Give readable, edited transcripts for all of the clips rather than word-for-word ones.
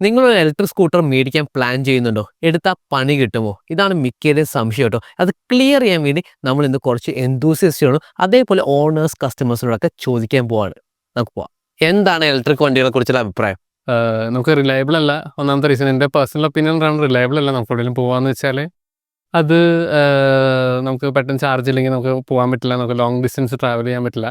നിങ്ങളൊരു electric scooter മേടിക്കാൻ plan ചെയ്യുന്നുണ്ടോ? എടുത്താൽ പണി കിട്ടുമോ? ഇതാണ് മിക്കവരുടെയും സംശയം കേട്ടോ. അത് ക്ലിയർ ചെയ്യാൻ വേണ്ടി നമ്മൾ ഇന്ന് കുറച്ച് എന്തൂസിയസ്റ്റുകളും അതേപോലെ ഓണേഴ്സ് കസ്റ്റമേഴ്സിനോടൊക്കെ ചോദിക്കാൻ പോവാണ്. നമുക്ക് പോവാം. എന്താണ് ഇലക്ട്രിക് വണ്ടികളെ കുറിച്ചുള്ള അഭിപ്രായം? നമുക്ക് റിലയബിൾ അല്ല. ഒന്നാമത്തെ റീസൺ എൻ്റെ പേഴ്സണൽ ഒപ്പീനിയനാണ് റിലയബിൾ അല്ല. നമുക്ക് എവിടെയെങ്കിലും പോകാമെന്ന് വെച്ചാൽ അത് നമുക്ക് പെട്ടെന്ന് ചാർജ് ഇല്ലെങ്കിൽ നമുക്ക് പോകാൻ പറ്റില്ല. നമുക്ക് ലോങ് ഡിസ്റ്റൻസ് ട്രാവൽ ചെയ്യാൻ പറ്റില്ല.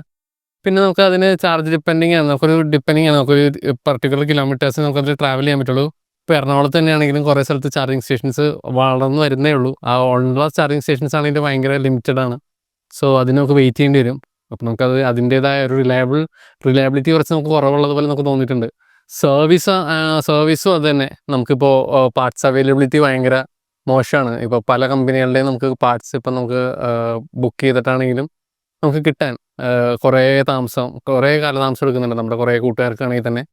പിന്നെ നമുക്ക് അതിന് ചാർജ് ഡിപ്പെൻഡിങ് ആണ്. നമുക്കൊരു പർട്ടിക്കുലർ കിലോമീറ്റേഴ്സ് നമുക്കത് ട്രാവൽ ചെയ്യാൻ പറ്റുള്ളൂ. ഇപ്പോൾ എറണാകുളത്ത് തന്നെയാണെങ്കിലും കുറേ സ്ഥലത്ത് ചാർജിങ് സ്റ്റേഷൻസ് വളർന്നു വരുന്നേ ഉള്ളൂ. ആ ഉള്ള ചാർജിങ് സ്റ്റേഷൻസ് ആണെങ്കിൽ ഭയങ്കര ലിമിറ്റഡ് ആണ്. സോ അതിന് നമുക്ക് വെയിറ്റ് ചെയ്യേണ്ടി വരും. അപ്പോൾ നമുക്കത് അതിൻ്റേതായ ഒരു റിലയബിലിറ്റി കുറച്ച് നമുക്ക് കുറവുള്ളതുപോലെ നമുക്ക് തോന്നിയിട്ടുണ്ട്. സർവീസും അത് തന്നെ. നമുക്കിപ്പോൾ പാർട്സ് അവൈലബിലിറ്റി ഭയങ്കര മോശമാണ്. ഇപ്പോൾ പല കമ്പനികളുടെയും നമുക്ക് പാർട്സ് ഇപ്പം നമുക്ക് ബുക്ക് ചെയ്തിട്ടാണെങ്കിലും നമുക്ക് കിട്ടാൻ കുറേ കാലതാമസം എടുക്കുന്നുണ്ട്. നമ്മുടെ കുറേ കൂട്ടുകാർക്കാണെങ്കിൽ തന്നെ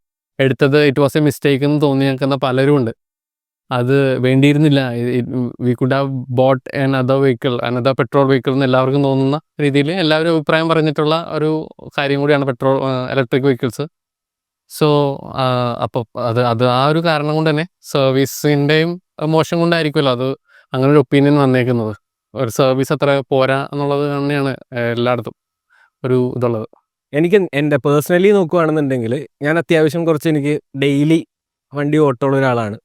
എടുത്തത് ഇറ്റ് വാസ് എ മിസ്റ്റേക്ക് എന്ന് തോന്നി നിൽക്കുന്ന പലരും ഉണ്ട്. അത് വേണ്ടിയിരുന്നില്ല. We could have bought another petrol vehicle എന്ന് എല്ലാവർക്കും തോന്നുന്ന രീതിയിൽ എല്ലാവരും അഭിപ്രായം പറഞ്ഞിട്ടുള്ള ഒരു കാര്യം കൂടിയാണ് ഇലക്ട്രിക് വെഹിക്കിൾസ്. സോ അപ്പോൾ അത് ആ ഒരു കാരണം കൊണ്ട് തന്നെ സർവീസിൻ്റെയും മോശം കൊണ്ടായിരിക്കുമല്ലോ അത് അങ്ങനെ ഒരു ഒപ്പീനിയൻ വന്നേക്കുന്നത്. ഒരു സർവീസ് അത്ര പോരാ എന്നുള്ളത് തന്നെയാണ് എല്ലായിടത്തും ഒരു ഇതുള്ളത്. എനിക്ക് എൻ്റെ പേഴ്സണലി നോക്കുകയാണെന്നുണ്ടെങ്കിൽ ഞാൻ അത്യാവശ്യം കുറച്ച് എനിക്ക് ഡെയിലി വണ്ടി ഓട്ടമുള്ള ഒരാളാണ്.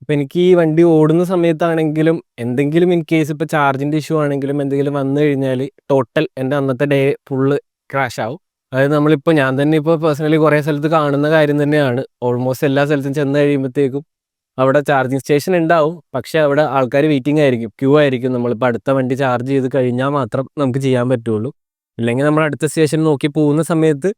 അപ്പം എനിക്ക് ഈ വണ്ടി ഓടുന്ന സമയത്താണെങ്കിലും എന്തെങ്കിലും ഇൻ കേസ് ഇപ്പോൾ ചാർജിൻ്റെ ഇഷ്യൂ ആണെങ്കിലും എന്തെങ്കിലും വന്നു കഴിഞ്ഞാൽ ടോട്ടൽ എൻ്റെ അന്നത്തെ ഡേ ഫുള്ള് ക്രാഷ് ആവും. അതായത് നമ്മളിപ്പോൾ ഞാൻ തന്നെ ഇപ്പോൾ പേഴ്സണലി കുറേ സ്ഥലത്ത് കാണുന്ന കാര്യം തന്നെയാണ്. ഓൾമോസ്റ്റ് എല്ലാ സ്ഥലത്തും ചെന്ന് കഴിയുമ്പോഴത്തേക്കും അവിടെ ചാർജിങ് സ്റ്റേഷൻ ഉണ്ടാവും, പക്ഷേ അവിടെ ആൾക്കാർ വെയിറ്റിംഗ് ആയിരിക്കും, ക്യൂ ആയിരിക്കും. നമ്മളിപ്പോൾ അടുത്ത വണ്ടി ചാർജ് ചെയ്ത് കഴിഞ്ഞാൽ മാത്രം നമുക്ക് ചെയ്യാൻ പറ്റുള്ളൂ. ഇല്ലെങ്കിൽ നമ്മൾ അടുത്ത സ്റ്റേഷൻ നോക്കി പോകുന്ന സമയത്ത്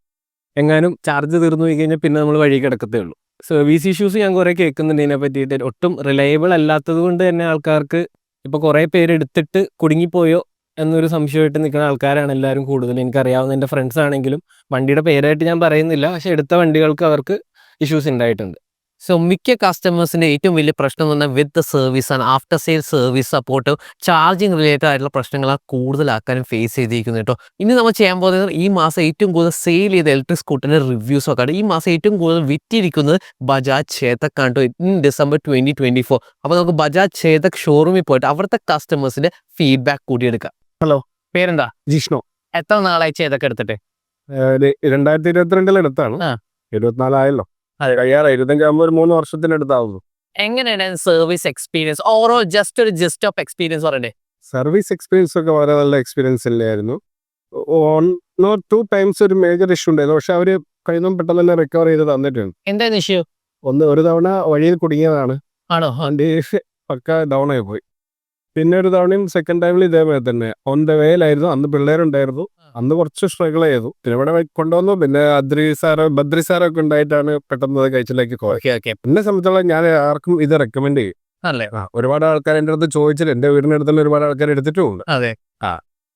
എങ്ങാനും ചാർജ് തീർന്നു പോയി കഴിഞ്ഞാൽ പിന്നെ നമ്മൾ വഴി കിടക്കത്തേ ഉള്ളൂ. സർവീസ് ഇഷ്യൂസ് ഞാൻ കുറേ കേൾക്കുന്നുണ്ട് ഇതിനെ പറ്റിയിട്ട്. ഒട്ടും റിലയബിൾ അല്ലാത്തത് കൊണ്ട് തന്നെ ആൾക്കാർക്ക് ഇപ്പോൾ കുറേ പേര് എടുത്തിട്ട് കുടുങ്ങിപ്പോയോ എന്നൊരു സംശയമായിട്ട് നിൽക്കുന്ന ആൾക്കാരാണ് എല്ലാവരും കൂടുതൽ. എനിക്കറിയാവുന്ന എൻ്റെ ഫ്രണ്ട്സ് ആണെങ്കിലും വണ്ടിയുടെ പേരായിട്ട് ഞാൻ പറയുന്നില്ല, പക്ഷേ എടുത്ത വണ്ടികൾക്ക് അവർക്ക് ഇഷ്യൂസ് ഉണ്ടായിട്ടുണ്ട്. സോ മിക്ക കസ്റ്റമേഴ്സിൻ്റെ ഏറ്റവും വലിയ പ്രശ്നം എന്ന് പറഞ്ഞാൽ വിത്ത് സർവീസ് ആണ്. After sale service support, charging related ആയിട്ടുള്ള പ്രശ്നങ്ങളാണ് കൂടുതലാക്കാനും ഫേസ് ചെയ്തിരിക്കുന്നത് കേട്ടോ. ഇനി നമ്മൾ ചെയ്യാൻ പോകുന്നത് ഈ മാസം ഏറ്റവും കൂടുതൽ സെയിൽ ചെയ്ത ഇലക്ട്രിക് സ്കൂട്ടറിൻ്റെ റിവ്യൂസൊക്കെ ആണ്. ഈ മാസം ഏറ്റവും കൂടുതൽ വിറ്റിരിക്കുന്നത് ബജാജ് ചേതക് ആണ് കേട്ടോ, ഇൻ ഡിസംബർ 2024. അപ്പോൾ നമുക്ക് ബജാജ് ചേതക് ഷോറൂമിൽ പോയിട്ട് അവിടുത്തെ കസ്റ്റമേഴ്സിൻ്റെ ഫീഡ്ബാക്ക് കൂടിയെടുക്കാം. ഹലോ, പേരെന്താ? ജിഷ്ണു. എത്ര നാളായി ചേതക് എടുത്തിട്ട്? 2022 എടുത്താണ്. 24 ആയല്ലോ, കഴിയാറായി. 25 ആകുമ്പോൾ ഒരു 3 വർഷത്തിനടുത്താവുന്നു. എങ്ങനെയാണ് service experience overall? Just of experience പറയണ്ടേ? സർവീസ് എക്സ്പീരിയൻസ് ഒക്കെ വളരെ നല്ല എക്സ്പീരിയൻസ് അല്ലായിരുന്നു. 1 or 2 ടൈംസ് ഒരു മേജർ ഇഷ്യൂ ഉണ്ടായിരുന്നു, പക്ഷെ അവർ കഴിയുമ്പോൾ പെട്ടെന്ന് തന്നെ റിക്കവർ ചെയ്ത് തന്നിട്ടുണ്ട്. എന്തായിരുന്നു ഇഷ്യൂ? ഒരു തവണ വഴിയിൽ കുടുങ്ങിയതാണ്, ആണോ? വണ്ടി പക്ക ഡൗൺ ആയി പോയി. പിന്നെ ഒരു തവണയും സെക്കൻഡ് ടൈമിൽ ഇതേപോലെ തന്നെ ഓൺ ദ വേയിലായിരുന്നു. അന്ന് പിള്ളേരുണ്ടായിരുന്നു, അന്ന് കുറച്ച് സ്ട്രഗിൾ ചെയ്തു. പിന്നെ ഇവിടെ കൊണ്ടുവന്നു. പിന്നെ ബദ്രി സാറൊക്കെ ഉണ്ടായിട്ടാണ് പെട്ടെന്ന് അത് കഴിച്ചിലേക്ക് പോയത്. എന്നെ സംബന്ധിച്ചോളം ഞാൻ ആർക്കും ഇത് റെക്കമെൻഡ് ചെയ്യും. ഒരുപാട് ആൾക്കാർ എൻ്റെ അടുത്ത് ചോദിച്ചിട്ട്, എൻ്റെ വീടിൻ്റെ അടുത്ത് തന്നെ ഒരുപാട് ആൾക്കാർ എടുത്തിട്ടുമുണ്ട്.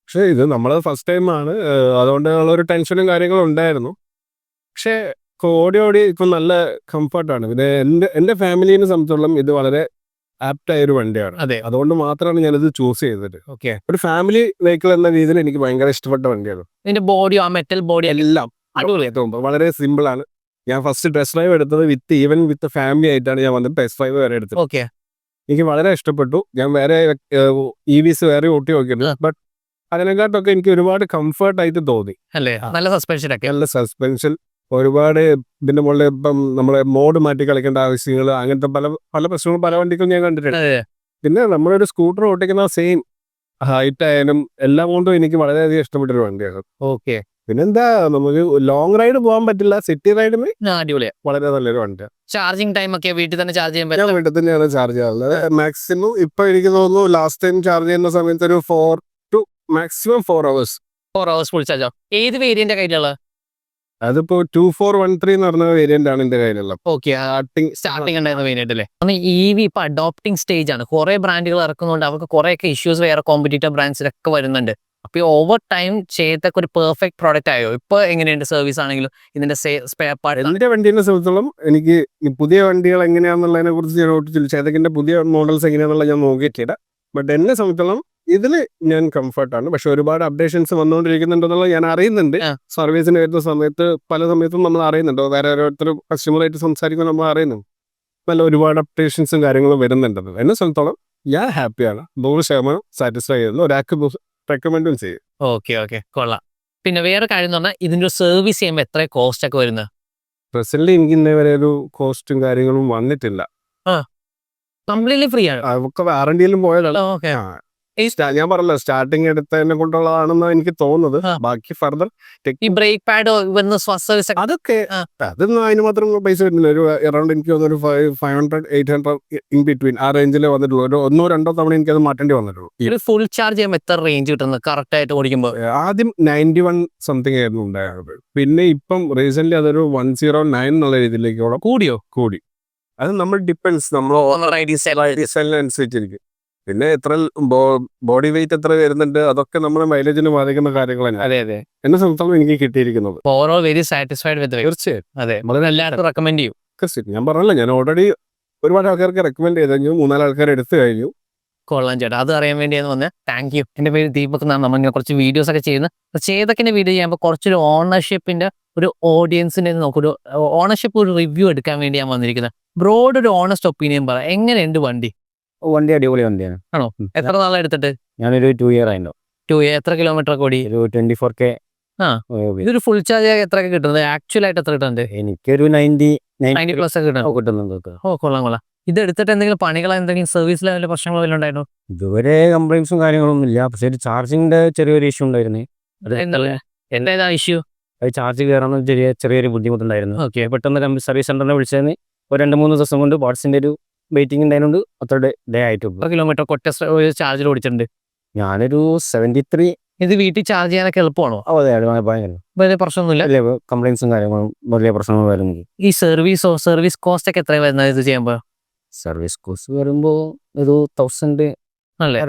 പക്ഷെ ഇത് നമ്മളത് ഫസ്റ്റ് ടൈം ആണ്, അതുകൊണ്ട് ഒരു ടെൻഷനും കാര്യങ്ങളും ഉണ്ടായിരുന്നു. പക്ഷേ ഓടി ഇപ്പം നല്ല കംഫർട്ടാണ്. പിന്നെ എൻ്റെ ഫാമിലിനെ സംബന്ധിച്ചോളം ഇത് വളരെ ആപ്റ്റായ ഒരു വണ്ടിയാണ്. അതുകൊണ്ട് മാത്രമാണ് ഞാനിത് ചൂസ് ചെയ്തത്. ഒരു ഫാമിലി വെഹിക്കിൾ എന്ന രീതിയിൽ എനിക്ക് ഭയങ്കര ഇഷ്ടപ്പെട്ട വണ്ടിയാണ്. ഇതിന്റെ ബോഡിയോ ആ മെറ്റൽ ബോഡി എല്ലാം വളരെ സിമ്പിൾ ആണ്. ഞാൻ ഫസ്റ്റ് ടെസ്റ്റ് ഡ്രൈവ് എടുത്തത് വിത്ത് ഫാമിലി ആയിട്ടാണ് ഞാൻ വന്നത്. ടെസ്റ്റ് ഡ്രൈവ് വരെ എടുത്തത്. എനിക്ക് വളരെ ഇഷ്ടപ്പെട്ടു. ഞാൻ വേറെ EVs വേറെ ഓട്ടി നോക്കിയിട്ടുണ്ട്, ബട്ട് അതിനെക്കാട്ടൊക്കെ എനിക്ക് ഒരുപാട് കംഫർട്ടായിട്ട് തോന്നി. നല്ല സസ്പെൻഷൻ, ഒരുപാട് ഇതിന്റെ മുകളിൽ ഇപ്പം നമ്മളെ മോഡ് മാറ്റി കളിക്കേണ്ട ആവശ്യങ്ങൾ, അങ്ങനത്തെ പല പ്രശ്നങ്ങളും പല വണ്ടികളും ഞാൻ കണ്ടിട്ടുണ്ട്. പിന്നെ നമ്മളൊരു സ്കൂട്ടർ ഓട്ടിക്കുന്ന സെയിം ഹൈറ്റ് ആയാലും എല്ലാം കൊണ്ടും എനിക്ക് വളരെയധികം ഇഷ്ടപ്പെട്ടൊരു വണ്ടിയാണ്. പിന്നെന്താ, നമുക്ക് ലോങ് റൈഡ് പോകാൻ പറ്റില്ല, സിറ്റി റൈഡിന് വളരെ നല്ലൊരു വണ്ടിയാണ്. ചാർജിങ് ടൈം ഒക്കെ വീട്ടിൽ തന്നെ ചാർജ് ചെയ്യാൻ ഞാൻ വീട്ടിൽ തന്നെയാണ് ചാർജ് ചെയ്യാറുള്ളത്. മാക്സിമം ഇപ്പൊ എനിക്ക് തോന്നുന്നു ലാസ്റ്റ് ടൈം ചാർജ് ചെയ്യുന്ന സമയത്ത് ഒരു 4 to maximum 4 hours full charge. ഏത് വേരിയന്റ് കയ്യിലുള്ള? അതിപ്പോ 2413 എന്ന് പറഞ്ഞ വേരിയന്റ് ആണ് എന്റെ കയ്യിലുള്ള. സ്റ്റാർട്ടിംഗ് ഉണ്ടായിരുന്ന വേരിയന്റ് അല്ലേ? EV ഇപ്പൊ അഡോപ്റ്റിംഗ് സ്റ്റേജ് ആണ്. കുറെ ബ്രാൻഡുകൾ ഇറക്കുന്നുണ്ട്, അവർക്ക് കുറെയൊക്കെ ഇഷ്യൂസ് വേറെ കോമ്പറ്റീറ്റീവ് ബ്രാൻഡ്സിലൊക്കെ വരുന്നുണ്ട്. അപ്പൊ ഓവർ ടൈം ചേതക് ഒരു പെർഫെക്റ്റ് പ്രോഡക്റ്റ് ആയോ? ഇപ്പൊ എങ്ങനെയുണ്ട് സർവീസ് ആണെങ്കിലും ഇതിന്റെ സ്പെയർ പാർട്ട്? എന്റെ വണ്ടീനെ സംബന്ധിച്ചോളം എനിക്ക് ഈ പുതിയ വണ്ടികൾ എങ്ങനെയാണെന്നുള്ളതിനെ കുറിച്ച് ഞാൻ ചേതകിന്റെ പുതിയ മോഡൽസ് എങ്ങനെയാണെന്നുള്ള ഞാൻ നോക്കിയിട്ടില്ല. ബട്ട് എന്നെ സംബന്ധിച്ചോളം ഇതിൽ ഞാൻ കംഫർട്ടാണ്. പക്ഷെ ഒരുപാട് അപ്ഡേഷൻസ് വന്നുകൊണ്ടിരിക്കുന്നുണ്ടെന്നുള്ളത് ഞാൻ അറിയുന്നുണ്ട്. സർവീസിന് വരുന്ന സമയത്ത് പല സമയത്തും നമ്മൾ അറിയുന്നുണ്ട്, വേറെ ഓരോരുത്തരും കസ്റ്റമറായിട്ട് സംസാരിക്കുമ്പോൾ നമ്മൾ അറിയുന്നുണ്ട്. നല്ല ഒരുപാട് അപ്ഡേഷൻസും കാര്യങ്ങളും വരുന്നുണ്ടത്. എന്നെ സംബന്ധിച്ചോളം ഞാൻ ഹാപ്പിയാണ്, 100% സാറ്റിസ്ഫൈ ചെയ്യുന്നു, ഒരാൾക്ക് റെക്കമെൻഡും ചെയ്യും. ഓക്കെ കൊള്ളാം. പിന്നെ വേറെ കാര്യം എന്ന് പറഞ്ഞാൽ ഇതിന്റെ സർവീസ് ചെയ്യുമ്പോൾ എത്ര കോസ്റ്റ് ഒക്കെ വരുന്നത്? പ്രസന്റ്ലി എനിക്ക് ഇന്നേ വരെ ഒരു കോസ്റ്റും കാര്യങ്ങളും വന്നിട്ടില്ല. കംപ്ലീറ്റ്ലി ഫ്രീ ആണ്. അവർക്ക് വാറണ്ടിയിലും പോയതാണ്. ഓക്കെ. ഞാൻ പറഞ്ഞല്ലോ സ്റ്റാർട്ടിങ് എടുത്തതിനെ കൊണ്ടുള്ളതാണെന്ന് എനിക്ക് തോന്നുന്നത്. ബാക്കി ഫർദർ ഈ ബ്രേക്ക് പാഡ് വരുന്ന സർവീസ് അതൊക്കെ അതൊന്നും അതിന് മാത്രം പൈസ വരുന്നില്ല. ഒരു അറൗണ്ട് എനിക്ക് തോന്നുന്നു 500-800 ഇൻ ബിറ്റ്വീൻ ആ റേഞ്ചിൽ വന്നിട്ടുള്ളൂ. ഒരു 1-2 തവണ എനിക്ക് അത് മാറ്റേണ്ടി വന്നിട്ടുള്ളൂ. ഇത് ഫുൾ ചാർജ് ചെയ്യുമ്പോൾ എത്ര റേഞ്ച് കിട്ടുന്നത് കറക്റ്റ് ആയിട്ട് ഓടിക്കുമ്പോൾ? ആദ്യം 91 സംതിങ് ആയിരുന്നു ഉണ്ടായത്. പിന്നെ ഇപ്പം റീസെന്റ് അതൊരു 109 എന്നുള്ള രീതിയിലേക്ക് കൂടി. അത് നമ്മൾ ഡിപ്പെൻസ് നമ്മൾ ഡിസൈനിനനുസരിച്ചിരിക്കും. പിന്നെ എത്ര ബോഡി വെയിറ്റ് എത്ര വരുന്നുണ്ട് അതൊക്കെ നമ്മുടെ മൈലേജിന് ബാധിക്കുന്ന കാര്യങ്ങൾ തന്നെ. അതെ. എന്നെ സംബന്ധിച്ചോളം എനിക്ക് കിട്ടിയിരിക്കുന്നത് ഓവറോൾ വെരി സാറ്റിസ്ഫൈഡ് വിത്ത്. തീർച്ചയായും. അതെ, എല്ലാവർക്കും റെക്കമെൻഡ് ചെയ്യും. ഞാൻ പറഞ്ഞല്ലോ, ഞാൻ ഓൾറെഡി ഒരുപാട് ആൾക്കാർക്ക് റെക്കമെൻഡ് ചെയ്ത് കഴിഞ്ഞു, 3-4 ആൾക്കാർ എടുത്തു കഴിഞ്ഞു. കൊള്ളാം ചേട്ടാ, അത് അറിയാൻ വേണ്ടിയാണ് വന്നത്. Thank you. എൻ്റെ പേര് ദീപക് എന്നാണ്. നമ്മളിങ്ങനെ കുറച്ച് വീഡിയോസ് ഒക്കെ ചെയ്യുന്നത്. ചേതക്കിൻ്റെ വീഡിയോ ചെയ്യുമ്പോൾ കുറച്ചൊരു ഓണർഷിപ്പിന്റെ ഒരു ഓഡിയൻസിനെ നമുക്കൊരു ഓണർഷിപ്പ് ഒരു റിവ്യൂ എടുക്കാൻ വേണ്ടി ഞാൻ വന്നിരിക്കുന്നത്. ബ്രോഡ് ഒരു ഓണസ്റ്റ് ഒപ്പീനിയൻ പറ, എങ്ങനെയുണ്ട് വണ്ടി? വണ്ടി അടിപൊളി വണ്ടിയാണ്. ആണോ? എത്ര നാളെ എടുത്തിട്ട്? ഞാനൊരു 2 year ആയിട്ടോ. 2 year. എത്ര കിലോമീറ്റർ ഒക്കെ ഓടി? ഒരു 24K. ഇതൊരു ഫുൾ ചാർജ് എത്രയൊക്കെ കിട്ടുന്നത്? ആക്ച്വൽ ആയിട്ട് എത്ര കിട്ടുന്നുണ്ട്? എനിക്കൊരു 90 പ്ലസ് ഒക്കെ കിട്ടുന്നുണ്ട്. കൊള്ളാം. ഇത് എടുത്തിട്ട് എന്തെങ്കിലും പണികളോ എന്തെങ്കിലും സർവീസ് ലെവലിലെ പ്രശ്നങ്ങളോ വല്ലതും ഉണ്ടായിരുന്നു? ഇതുവരെ കംപ്ലൈൻസും കാര്യങ്ങളൊന്നും ഇല്ല. പക്ഷേ ഒരു ചാർജിങ്ങിന്റെ ചെറിയൊരു ഇഷ്യൂ ഉണ്ടായിരുന്നു. എന്താ ഇഷ്യൂ? അത് ചാർജ് കയറാൻ ചെറിയൊരു ബുദ്ധിമുട്ടുണ്ടായിരുന്നു. ഓക്കെ. പെട്ടെന്ന് സർവീസ് സെന്ററിനെ വിളിച്ചതിന് ഒരു 2-3 ദിവസം കൊണ്ട് പാർട്സിന്റെ ഒരു വെയിറ്റിംഗ് ഉണ്ടായതുകൊണ്ട് അത്ര ഡേ ആയിട്ടുള്ളൂ. കിലോമീറ്റർ കൊറ്റ ചാർജിൽ ഓടിച്ചിട്ടുണ്ട്. ഞാനൊരു 73. ഇത് വീട്ടിൽ ചാർജ് ചെയ്യാനൊക്കെ എളുപ്പമാണോ? അതെ, ഭയങ്കര വലിയ പ്രശ്നമൊന്നുമില്ല. കംപ്ലൈൻസും കാര്യങ്ങളും വലിയ പ്രശ്നങ്ങൾ വരുന്നത്. ഈ സർവീസ് കോസ്റ്റ് ഒക്കെ എത്രയാണ് വരുന്നത് ഇത് ചെയ്യുമ്പോൾ? സർവീസ് കോസ്റ്റ് വരുമ്പോൾ ഒരു 1000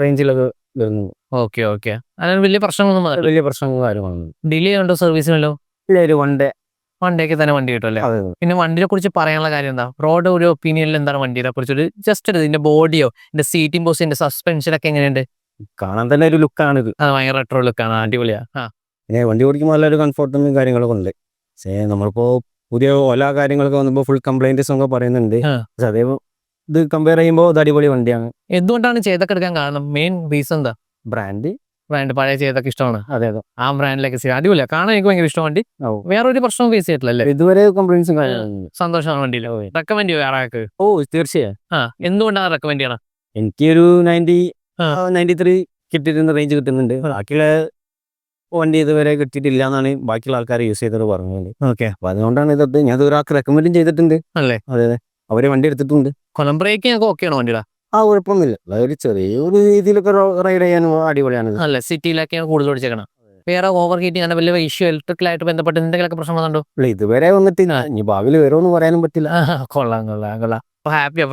റേഞ്ചിലൊക്കെ വരുന്നു. ഓക്കെ. അതിന് വലിയ പ്രശ്നങ്ങളൊന്നും വലിയ പ്രശ്നങ്ങളും കാര്യങ്ങളൊന്നും. ഡിലേ ഉണ്ടോ സർവീസിനല്ലോ? ഇല്ല, ഒരു 1 day ഒക്കെ തന്നെ വണ്ടി കിട്ടും അല്ലേ? പിന്നെ വണ്ടിയെ കുറിച്ച് പറയാനുള്ള കാര്യം എന്താ? ബ്രോഡ് ഒരു ഒപ്പീനിയനിൽ എന്താണ് വണ്ടിയെ കുറിച്ച് ജസ്റ്റ് ഇതിന്റെ ബോഡിയോ ഇതിന്റെ സീറ്റിംഗ് പോസ്റ്റ് സസ്പെൻഷനൊക്കെ എങ്ങനെയുണ്ട്? കാണാൻ തന്നെ ഒരു ലുക്കാണിത്. ഭയങ്കര റെട്രോ ലുക്കാണ്, അടിപൊളിയാ. പിന്നെ വണ്ടി ഓടിക്കുമ്പോൾ നല്ലൊരു കംഫർട്ടും കാര്യങ്ങളൊക്കെ ഉണ്ട്. പക്ഷേ നമ്മളിപ്പോ പുതിയ ഓല കാര്യങ്ങളൊക്കെ വന്നപ്പോൾ ഫുൾ കംപ്ലൈന്റ്സ് ഒക്കെ പറയുന്നുണ്ട്. പക്ഷെ അതേ ഇത് കമ്പയർ ചെയ്യുമ്പോൾ ഇത് അടിപൊളി വണ്ടിയാണ്. എന്തുകൊണ്ടാണ് ചേതക്ക് എടുക്കാൻ കാരണം? മെയിൻ റീസൺ എന്താ? ബ്രാൻഡ് പഴയ ചേതക്ക് ഇഷ്ടമാണ്. അതെ. ആ ബ്രാൻഡിലേക്ക് അടിപൊളിയാ, കാണാൻ എനിക്ക് ഭയങ്കര ഇഷ്ടം വണ്ടി. വേറൊരു പ്രശ്നവും ഫേസ് ചെയ്തിട്ടില്ലല്ലേ ഇതുവരെ? കംപ്ലൈൻസും സന്തോഷമാണ് വണ്ടിയിൽ. റെക്കമെൻഡ് ചെയ്യും വേറെ ആൾക്ക്? തീർച്ചയായും. എന്തുകൊണ്ടാണ് റെക്കമെൻഡ് ചെയ്യണം? എനിക്കൊരു 93 കിട്ടിയിരുന്ന റേഞ്ച് കിട്ടുന്നുണ്ട്. ബാക്കിയുള്ള വണ്ടി ഇതുവരെ കിട്ടിയിട്ടില്ല എന്നാണ് ബാക്കിയുള്ള ആൾക്കാർ യൂസ് ചെയ്തത് പറഞ്ഞത്. ഓക്കെ. അപ്പൊ അതുകൊണ്ടാണ് ഇതൊക്കെ ഞാൻ ഒരാൾക്ക് റെക്കമെൻഡും ചെയ്തിട്ടുണ്ട്. അല്ലേ? അതെ, അവരെ വണ്ടി എടുത്തിട്ടുണ്ട്. കൊല്ലം ബ്രേക്കിംഗ് ഓക്കെ ആണോ വണ്ടിയുടെ? കുഴപ്പമൊന്നുമില്ല. അതായത് ചെറിയൊരു രീതിയിലൊക്കെ റൈഡ് ചെയ്യാൻ അടിപൊളിയാണ്. അല്ല, സിറ്റിയിലൊക്കെയാണ് കൂടുതൽ ഓടിച്ചേക്കണം. വേറെ ഓവർ ഹീറ്റിംഗ് അങ്ങനെ വലിയ ഇഷ്യൂ ഇലക്ട്രിക്കലായിട്ട് ബന്ധപ്പെട്ട് എന്തെങ്കിലുമൊക്കെ പ്രശ്നം വന്നുണ്ടോ? അല്ല, ഇതുവരെ വന്നിട്ടില്ല. ഇനി ഭാവിയിൽ വരുമെന്ന് പറയാനും പറ്റില്ല. കൊള്ളാം. ഹാപ്പി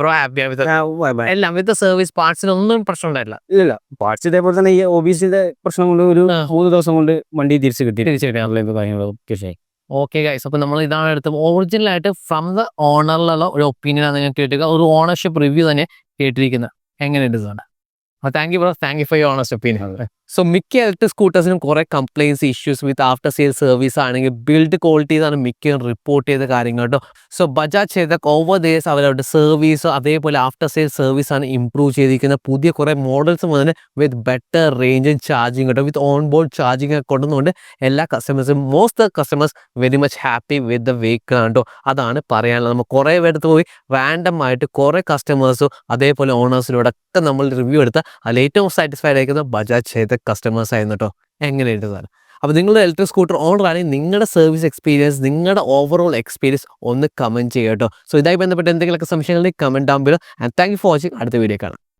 എല്ലാം വിത്ത് സർവീസ് പാർട്സിനൊന്നും പ്രശ്നം ഉണ്ടായില്ല? ഇല്ല, പാർട്സ് ഇതേപോലെ തന്നെ ഈ OBCന്റെ പ്രശ്നം കൊണ്ട് ഒരു 3 ദിവസം കൊണ്ട് വണ്ടി തിരിച്ചു കിട്ടി. ഓക്കെ ഗൈസ്, അപ്പോൾ നമ്മൾ ഇതാണ് എടുത്തത്. ഒറിജിനൽ ആയിട്ട് ഫ്രം ദ ഓണറിലുള്ള ഒരു ഒപ്പീനിയനാണ് ഞാൻ കേട്ടിരിക്കുക. ഒരു ഓണർഷിപ്പ് റിവ്യൂ തന്നെ കേട്ടിരിക്കുന്നത്. എങ്ങനെയുണ്ട് sir? Thank you for your honest opinion. So മിക്ക ഇലക്ട്രിക് സ്കൂട്ടേഴ്സിനും കുറേ complaints issues with after sale service ആണെങ്കിൽ ബിൽഡ് ക്വാളിറ്റീസാണ് മിക്കതും റിപ്പോർട്ട് ചെയ്ത കാര്യങ്ങൾ കേട്ടോ. സോ ബജാജ് ചെയ്ത ഓവർ ദ ഇയേഴ്സ് അവരുടെ സർവീസ് അതേപോലെ ആഫ്റ്റർ സെയിൽ സർവീസാണ് ഇംപ്രൂവ് ചെയ്തിരിക്കുന്ന. പുതിയ കുറേ മോഡൽസ് മുതൽ വിത്ത് ബെറ്റർ റേഞ്ചും ചാർജിങ് കേട്ടോ, വിത്ത് ഓൺ ബോർഡ് ചാർജിങ് ഒക്കെ കൊണ്ടുവന്നുകൊണ്ട് എല്ലാ കസ്റ്റമേഴ്സും most customers very much happy with the vehicle ആണ് കേട്ടോ. അതാണ് പറയാനുള്ളത്. നമ്മൾ കുറേ പേരടുത്ത് പോയി റാൻഡം ആയിട്ട് കുറേ കസ്റ്റമേഴ്സും അതേപോലെ ഓണേഴ്സിനോടൊക്കെ നമ്മൾ റിവ്യൂ എടുത്ത അതിൽ ഏറ്റവും സാറ്റിസ്ഫൈഡ് ആയിരിക്കുന്ന ബജാജ് ചെയ്ത കസ്റ്റമേഴ്സ് ആയിരുന്നു കേട്ടോ. എങ്ങനെയുണ്ട് സാർ? അപ്പോൾ നിങ്ങളുടെ ഇലക്ട്രിക് സ്കൂട്ടർ ഓണർ ആണെങ്കിൽ നിങ്ങളുടെ സർവീസ് എക്സ്പീരിയൻസ്, നിങ്ങളുടെ ഓവറോൾ എക്സ്പീരിയൻസ് ഒന്ന് കമൻറ്റ് ചെയ്യുക കേട്ടോ. സോ ഇതായി ബന്ധപ്പെട്ട് എന്തെങ്കിലുമൊക്കെ സംശയങ്ങളുണ്ടെങ്കിൽ comment down below. And thank you for watching. അടുത്ത വീഡിയോ കാണാം.